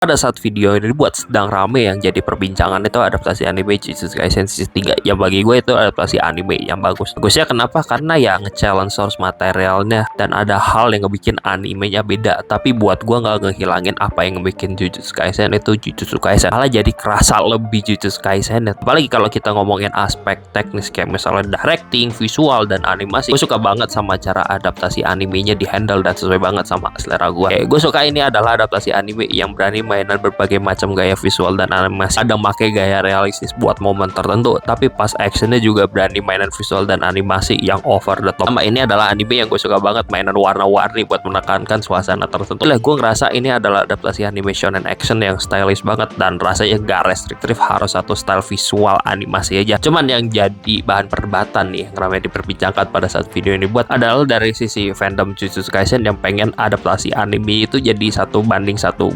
Pada saat video ini dibuat sedang rame yang jadi perbincangan itu adaptasi anime Jujutsu Kaisen Season 3. Ya bagi gue itu adaptasi anime yang bagus. Bagusnya kenapa? Karena ya nge-challenge source materialnya dan ada hal yang ngebikin animenya beda. Tapi buat gue nggak ngehilangin apa yang ngebikin Jujutsu Kaisen itu Jujutsu Kaisen. Malah jadi kerasa lebih Jujutsu Kaisen. Apalagi kalau kita ngomongin aspek teknis kayak misalnya directing, visual, dan animasi. Gue suka banget sama cara adaptasi animenya di handle dan sesuai banget sama selera gue. Gue suka ini adalah adaptasi anime yang berani mainan berbagai macam gaya visual dan animasi. Ada make gaya realistis buat momen tertentu, tapi pas actionnya juga berani mainan visual dan animasi yang over the top. Sama ini adalah anime yang gue suka banget, mainan warna-warni buat menekankan suasana tertentu. Gue ngerasa ini adalah adaptasi anime shonen action yang stylish banget dan rasanya gak restriktif harus satu style visual animasi aja. Cuman yang jadi bahan perdebatan nih yang ramai diperbincangkan pada saat video ini buat adalah dari sisi fandom Jujutsu Kaisen yang pengen adaptasi anime itu jadi 1:1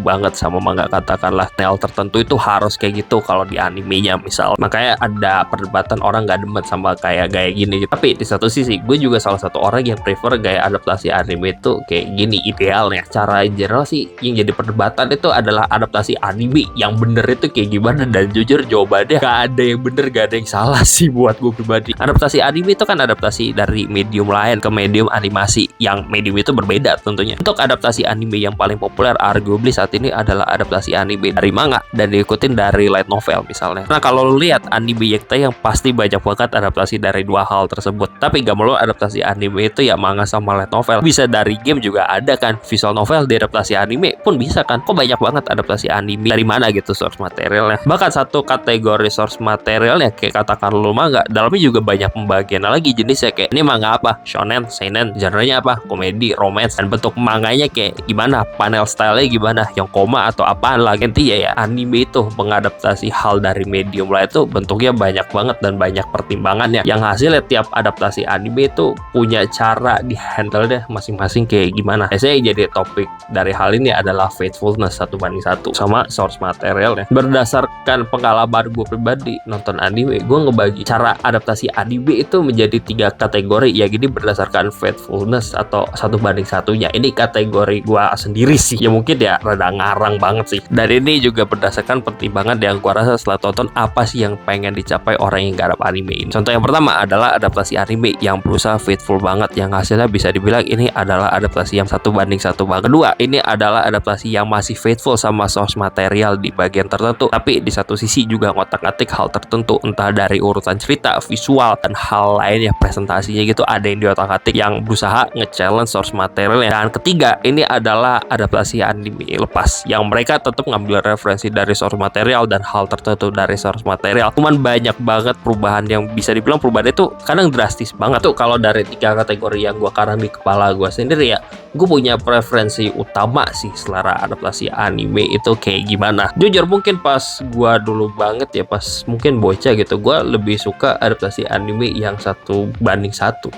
banget sama manga, katakanlah style tertentu itu harus kayak gitu kalau di animenya misal. Makanya ada perdebatan orang gak demen sama kayak gaya gini gitu. Tapi di satu sisi gue juga salah satu orang yang prefer gaya adaptasi anime itu kayak gini idealnya. Cara general sih yang jadi perdebatan itu adalah adaptasi anime yang bener itu kayak gimana, dan jujur jawabannya gak ada yang bener gak ada yang salah sih buat gue pribadi. Adaptasi anime itu kan adaptasi dari medium lain ke medium animasi yang medium itu berbeda tentunya. Untuk adaptasi anime yang paling populer arguably saat ini adalah adaptasi anime dari manga dan diikutin dari light novel misalnya. Nah kalau lu lihat anime yang tayang pasti banyak banget adaptasi dari dua hal tersebut. Tapi gak melulu adaptasi anime itu ya manga sama light novel. Bisa dari game juga ada kan, visual novel diadaptasi anime pun bisa kan. Kok banyak banget adaptasi anime dari mana gitu source materialnya. Bahkan satu kategori source materialnya kayak katakan lu manga, dalamnya juga banyak pembagian lagi jenisnya, kayak ini manga apa, shonen, seinen, genrenya apa, komedi, romance, dan bentuk manganya kayak gimana, panel stylenya gimana, yang koma atau apaan lagi. Intinya ya anime itu mengadaptasi hal dari medium lain itu bentuknya banyak banget dan banyak pertimbangannya, yang hasilnya tiap adaptasi anime itu punya cara di handle deh masing-masing kayak gimana. Biasanya jadi topik dari hal ini adalah faithfulness 1:1 sama source materialnya. Berdasarkan pengalaman gue pribadi nonton anime, gue ngebagi cara adaptasi anime itu menjadi 3 kategori ya gini berdasarkan faithfulness atau 1:1-nya. Ini kategori gue sendiri sih ya, mungkin ya rada ngarang banget sih, dan ini juga berdasarkan pertimbangan yang gue rasa setelah tonton apa sih yang pengen dicapai orang yang garap anime ini. Contoh yang pertama adalah adaptasi anime yang berusaha faithful banget, yang hasilnya bisa dibilang ini adalah adaptasi yang 1:1 banget. Kedua, ini adalah adaptasi yang masih faithful sama source material di bagian tertentu, tapi di satu sisi juga ngotak-ngatik hal tertentu, entah dari urutan cerita, visual, dan hal lain ya presentasinya gitu ada yang diotak-atik yang berusaha nge-challenge source materialnya. Dan ketiga, ini adalah adaptasi anime lepas yang mereka tetap ngambil referensi dari source material dan hal tertentu dari source material. Cuman banyak banget perubahan yang bisa dibilang perubahan itu kadang drastis banget tuh. Kalau dari 3 kategori yang gue karang di kepala gue sendiri ya, gue punya preferensi utama sih selera adaptasi anime itu kayak gimana. Jujur mungkin pas gue dulu banget ya, pas mungkin bocah gitu, gue lebih suka adaptasi anime yang 1:1.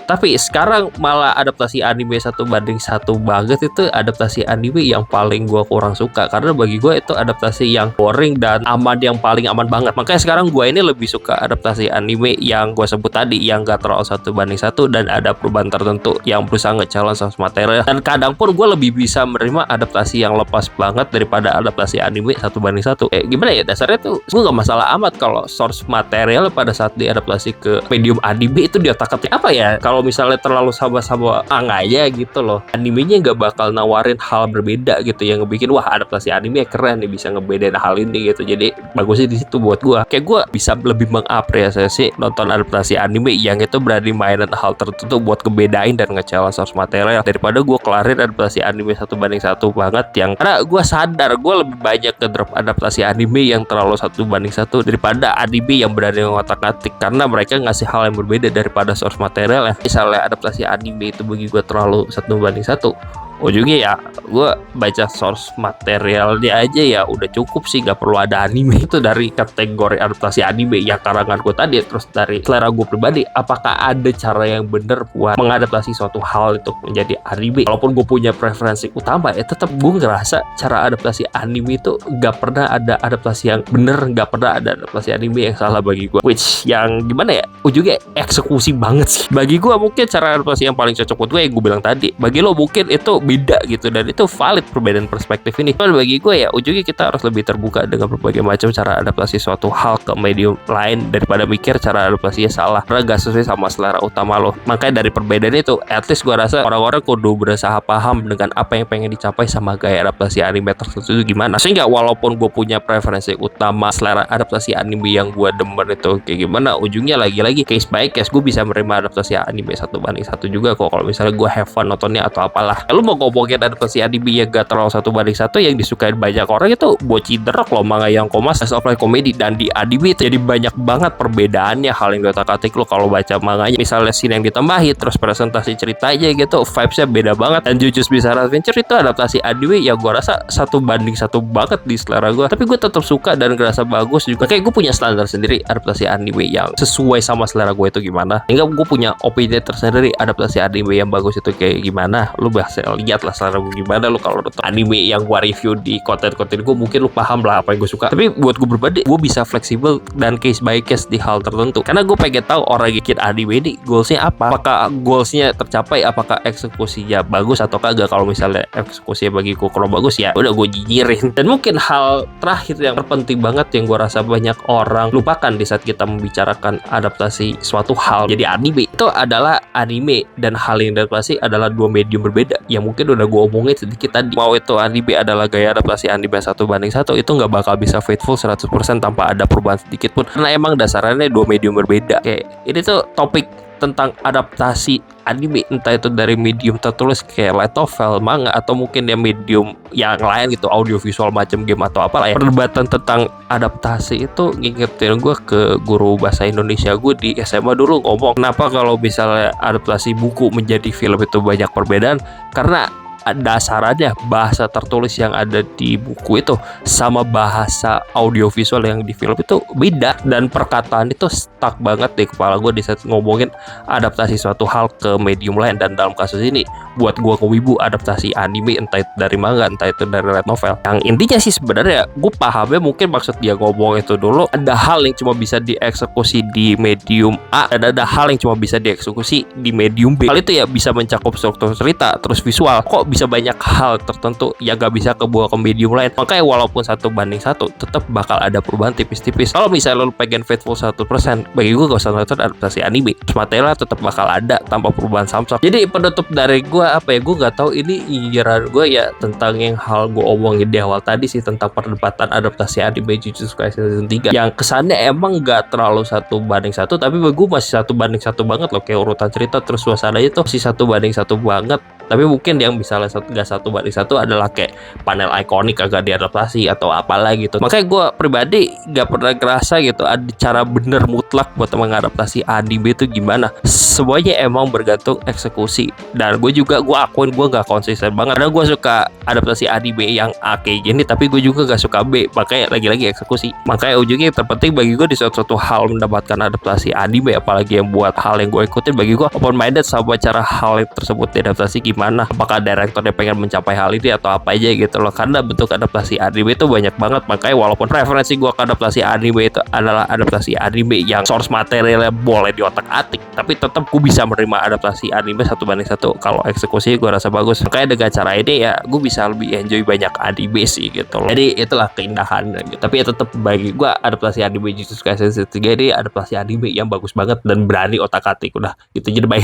Tapi sekarang malah adaptasi anime 1:1 banget itu adaptasi anime yang paling gue kurang suka, karena bagi gue itu adaptasi yang boring dan aman, yang paling aman banget. Makanya sekarang gue ini lebih suka adaptasi anime yang gue sebut tadi, yang gak terlalu 1:1 dan ada perubahan tertentu yang berusaha nge-challenge source material. Dan kadang pun gue lebih bisa menerima adaptasi yang lepas banget daripada adaptasi anime 1:1. Gimana ya, dasarnya tuh gue gak masalah amat kalau source material pada saat diadaptasi ke medium anime itu diotak-atik apa ya, kalau misalnya terlalu sama-sama aja gitu loh, animenya gak bakal nawarin hal berbeda gitu yang ngebikin wah adaptasi anime keren nih bisa ngebedain hal ini gitu. Jadi bagusnya di situ buat gue, kayak gue bisa lebih mengapresiasi nonton adaptasi anime yang itu berani mainan hal tertentu buat ngebedain dan nge-challenge source material, daripada gue kelarin adaptasi anime 1:1 banget yang karena gue sadar gue lebih banyak ngedrop adaptasi anime yang terlalu 1:1 daripada anime yang berani ngotak-ngatik, karena mereka ngasih hal yang berbeda daripada source material ya. Misalnya adaptasi anime itu bagi gue terlalu 1:1, ujungnya ya gue baca source materialnya aja ya udah cukup sih, gak perlu ada anime. Itu dari kategori adaptasi anime yang karangan gue tadi. Terus dari selera gue pribadi, apakah ada cara yang bener buat mengadaptasi suatu hal itu menjadi anime? Walaupun gue punya preferensi utama ya, tetap gue ngerasa cara adaptasi anime itu gak pernah ada adaptasi yang bener, gak pernah ada adaptasi anime yang salah bagi gue. Which yang gimana ya, ujungnya eksekusi banget sih. Bagi gue mungkin cara adaptasi yang paling cocok buat gue yang gue bilang tadi. Bagi lo mungkin itu beda gitu, dan itu valid perbedaan perspektif ini. Cuman bagi gue ya ujungnya kita harus lebih terbuka dengan berbagai macam cara adaptasi suatu hal ke medium lain daripada mikir cara adaptasinya salah karena gak sesuai sama selera utama lo. Makanya dari perbedaan itu, at least gue rasa orang-orang kudu berusaha paham dengan apa yang pengen dicapai sama gaya adaptasi anime tertentu itu gimana. Sehingga walaupun gue punya preferensi utama selera adaptasi anime yang gue demen itu kayak gimana, ujungnya lagi-lagi case by case. Gue bisa menerima adaptasi anime 1:1 juga kok kalau misalnya gue have fun nontonnya atau apalah. Lu mau ngomongin adaptasi anime yang gak terlalu 1:1 yang disukain banyak orang itu Bocchi the Rock loh, manga yang komas as of like komedi. Dan di anime itu jadi banyak banget perbedaannya, hal yang otak-atik lo kalau baca manganya. Misalnya scene yang ditambahin, terus presentasi ceritanya gitu, vibesnya beda banget. Dan Jujutsu Bizarre Adventure itu adaptasi anime yang gue rasa 1:1 banget di selera gue, tapi gue tetap suka dan ngerasa bagus juga. Kayak gue punya standar sendiri adaptasi anime yang sesuai sama selera gue itu gimana, hingga gue punya opini tersendiri adaptasi anime yang bagus itu kayak gimana. Lu bisa lihat lah selera gue gimana. Lu kalau nonton anime yang gue review di konten-konten gue, mungkin lu paham lah apa yang gue suka. Tapi buat gue pribadi, gue bisa fleksibel dan case by case di hal tertentu, karena gue pengen tahu orang bikin anime ini goalsnya apa. Apakah goalsnya tercapai, apakah eksekusinya bagus atau kagak. Kalau misalnya eksekusinya bagiku kurang bagus, ya udah gue nyinyirin. Dan mungkin hal terakhir yang terpenting banget yang gue rasa banyak orang lupakan di saat kita membicarakan adaptasi suatu hal jadi anime, itu adalah anime dan hal yang adaptasi adalah dua medium berbeda yang mungkin udah gue omongin sedikit tadi. Mau itu anime adalah gaya adaptasi anime 1:1, itu nggak bakal bisa faithful 100% tanpa ada perubahan sedikit pun, karena emang dasarnya dua medium berbeda. Kayak ini tuh topik tentang adaptasi anime, entah itu dari medium tertulis kayak light novel, manga, atau mungkin ya medium yang lain gitu, audiovisual macam game atau apalah ya. Perdebatan tentang adaptasi itu ngingetin gue ke guru bahasa Indonesia gue di SMA dulu ngomong, kenapa kalau misalnya adaptasi buku menjadi film itu banyak perbedaan, karena dasarannya bahasa tertulis yang ada di buku itu sama bahasa audiovisual yang di film itu beda, dan perkataan itu stuck banget di kepala gue di saat ngomongin adaptasi suatu hal ke medium lain. Dan dalam kasus ini buat gue kewibu adaptasi anime, entah itu dari manga, entah itu dari light novel, yang intinya sih sebenarnya gue pahamnya mungkin maksud dia ngomong itu dulu, ada hal yang cuma bisa dieksekusi di medium A dan ada hal yang cuma bisa dieksekusi di medium B. Hal itu ya bisa mencakup struktur cerita, terus visual, kok bisa banyak hal tertentu yang gak bisa kebawa ke medium lain. Makanya walaupun 1:1 tetap bakal ada perubahan tipis-tipis. Kalau misalnya lo pengen faithful 100%, bagi gue gak usah nonton adaptasi anime, terus material tetap bakal ada tanpa perubahan samsat. Jadi penutup dari gue apa ya, gue gak tahu ini nyinyiran gue ya tentang yang hal gue omongin di awal tadi sih, tentang perdebatan adaptasi anime Jujutsu Kaisen season 3 yang kesannya emang gak terlalu 1:1, tapi bagi gue masih 1:1 banget loh. Kayak urutan cerita terus suasananya itu masih 1:1 banget. Tapi mungkin yang misalnya gak 1:1 adalah kayak panel ikonik agak diadaptasi atau apalah gitu. Makanya gue pribadi gak pernah ngerasa gitu ada cara bener mutlak buat mengadaptasi anime itu gimana. Semuanya emang bergantung eksekusi. Dan gue akuin gue gak konsisten banget, karena gue suka adaptasi anime yang A kayak gini, tapi gue juga gak suka B. Makanya lagi-lagi eksekusi. Makanya ujungnya yang terpenting bagi gue di suatu hal mendapatkan adaptasi anime, apalagi yang buat hal yang gue ikutin, bagi gue open minded sama cara hal yang tersebut diadaptasi gimana. Apakah direkturnya pengen mencapai hal ini atau apa aja gitu loh, karena bentuk adaptasi anime itu banyak banget. Makanya walaupun preferensi gue ke adaptasi anime itu adalah adaptasi anime yang source materialnya boleh diotak-atik, tapi tetap gue bisa menerima adaptasi anime 1:1 kalau eksekusinya gue rasa bagus. Makanya dengan cara ini ya gue bisa lebih enjoy banyak anime sih gitu loh. Jadi itulah keindahan gitu. Tapi ya tetap bagi gue adaptasi anime Jujutsu Kaisen season 3 ini adaptasi anime yang bagus banget dan berani otak-atik. Udah gitu, jadi baik.